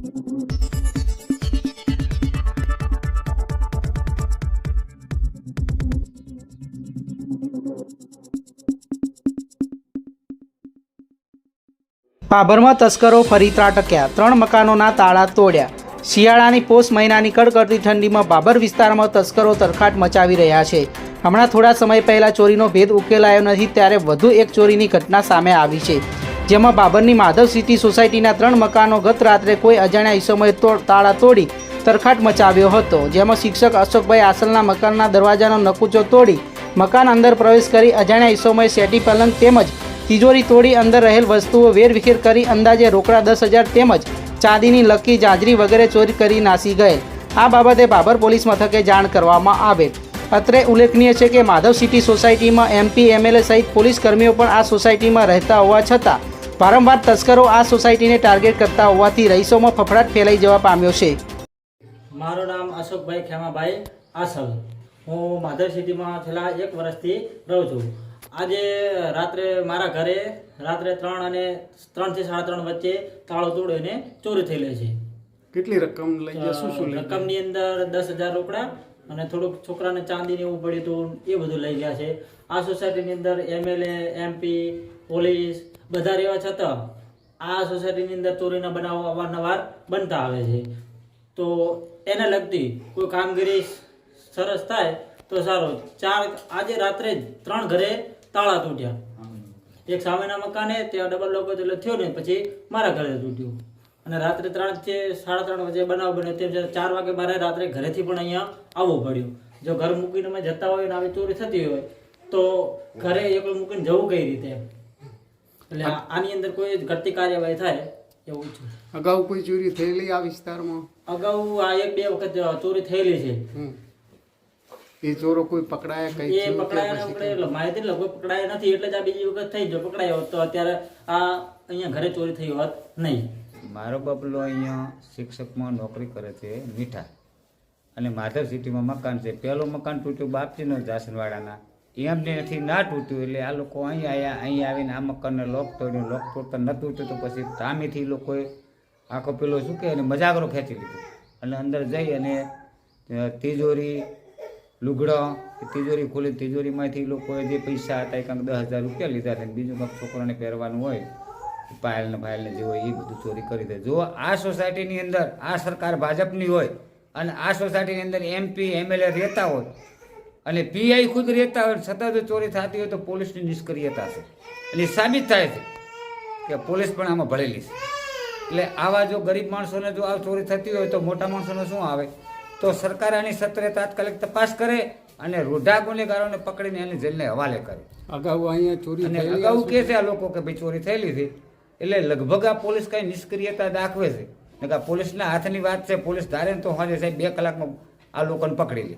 પાભરમાં તસ્કરો ફરી ત્રાટક્યા, 3 મકાનોના તાળા તોડ્યા। શિયાળાની પોષ મહિનાની કડકડતી ઠંડીમાં બાબર વિસ્તારમાં તસ્કરો તરખાટ મચાવી રહ્યા છે। હમણાં થોડા સમય પહેલાં ચોરીનો ભેદ ઉકેલાયો નથી ત્યારે વધુ એક ચોરીની ઘટના સામે આવી છે, જેમાં બાબરની માધવ સિટી સોસાયટીના 3 મકાનો ગત રાત્રે કોઈ અજાણ્યા ઈસમોએ તાળા તોડી તરખાટ મચાવ્યો હતો, જેમાં શિક્ષક અશોકભાઈ આસલના મકાનના દરવાજાનો નકુચો તોડી મકાન અંદર પ્રવેશ કરી અજાણ્યા ઈસમોએ સેટી પલંગ તેમજ તિજોરી તોડી અંદર રહેલ વસ્તુઓ વેરવિખેર કરી અંદાજે રોકડા 10,000 તેમજ ચાંદીની લકી જાજરી વગેરે ચોરી કરી નાસી ગયેલ। આ બાબતે બાબર પોલીસ મથકે જાણ કરવામાં આવેલ। અત્રે ઉલ્લેખનીય છે કે માધવ સિટી સોસાયટીમાં MP MLA સહિત પોલીસ કર્મીઓ પણ આ સોસાયટીમાં રહેતા હોવા છતાં વારંવાર તસ્કરો આ સોસાયટીને ટાર્ગેટ કરતા હોવાથી રહીશોમાં ફફડાટ ફેલાઈ જવા પામ્યો છે। મારું નામ અશોકભાઈ ખેમાભાઈ આસલ, હું માધવ સિટીમાં છેલ્લા 1 વર્ષથી રહું છું। આજે રાત્રે મારા ઘરે રાત્રે 3 અને 3 થી 3:30 વચ્ચે તાળો તોડીને ચોરી થયેલી છે। કેટલી રકમ લઈ ગયા? શું રકમની અંદર 10,000 રોકડા અને થોડુંક છોકરાને ચાંદીને એવું પડ્યું હતું એ બધું લઈ ગયા છે। આ સોસાયટીની અંદર MLA MP પોલીસ બધા રહેવા છતાં આ સોસાયટીની અંદર ચોરીના બનાવો અવારનવાર બનતા આવે છે, તો એને લગતી કોઈ કામગીરી સરસ થાય તો સારું। આજે રાત્રે 3 ઘરે તાળા તૂટ્યા, એક સામેના મકાને ત્યાં ડબલ લોકો એટલે થયો ને પછી મારા ઘરે તૂટ્યું અને રાત્રે 3 થી 3:30 વચ્ચે બનાવ બન્યો। તેમ 4 વાગે મારે રાત્રે ઘરેથી પણ અહીંયા આવવું પડ્યું। જો ઘર મૂકીને અમે જતા હોય ને આવી ચોરી થતી હોય તો ઘરે એકલું મૂકીને જવું કઈ રીતે? એટલે આની અંદર કોઈ ઘટતી કાર્યવાહી થાય એવું છે। અગાઉ કોઈ ચોરી થયેલી આ વિસ્તારમાં? અગાઉ આ 1-2 વખત ચોરી થયેલી છે। એ ચોરો કોઈ પકડાયા? કઈ એ પકડાયા માહિતી લગભગ પકડાયા નથી, એટલે જ આ બીજી વખત થઈ. જો પકડાયા હોત તો અત્યારે આ અહીંયા ઘરે ચોરી થઈ હોત નહીં। મારો બબલો અહીંયા શિક્ષકમાં નોકરી કરે છે મીઠા, અને માધવ સિટીમાં મકાન છે। પહેલું મકાન તૂટ્યું બાપજીનો જાસનવાડાના, એમને નથી ના તૂટ્યું એટલે આ લોકો અહીં આવ્યા, અહીં આવીને આ મકાનને લોક તોડ્યું। લોક તોડતા ન તૂટ્યું તો પછી તામીથી લોકોએ આખો પેલો શું કહે અને મજાગરો ખેંચી લીધો અને અંદર જઈ અને તિજોરી લુગડો તિજોરી ખોલી, તિજોરીમાંથી લોકોએ જે પૈસા હતા એ કંઈક 10,000 રૂપિયા લીધા છે, બીજું કંઈક છોકરાને પહેરવાનું હોય પાયલને ફાયલને જે હોય એ બધું ચોરી કરી દે। જો આ સોસાયટીની અંદર આ સરકાર ભાજપની હોય અને આ સોસાયટીની અંદર MP MLA રહેતા હોય અને PI ખુદ રહેતા હોય છતાં જો ચોરી થતી હોય તો પોલીસની નિષ્ક્રિયતા છે, અને સાબિત થાય છે કે પોલીસ પણ આમાં ભળેલી છે। એટલે આવા જો ગરીબ માણસોને જો આ ચોરી થતી હોય તો મોટા માણસોને શું આવે? તો સરકાર આની સત્વરે તાત્કાલિક તપાસ કરે અને રૂઢા ગુનેગારોને પકડીને એની જેલને હવાલે કરે। અગાઉ અહીંયા ચોરી અને અગાઉ કહે છે આ લોકો કે ભાઈ ચોરી થયેલી છે, એટલે લગભગ આ પોલીસ કઈ નિષ્ક્રિયતા દાખવે છે, પોલીસના હાથની વાત છે। પોલીસ ધારે તો હવે સાહેબ 2 કલાકમાં આ લોકોને પકડી લે।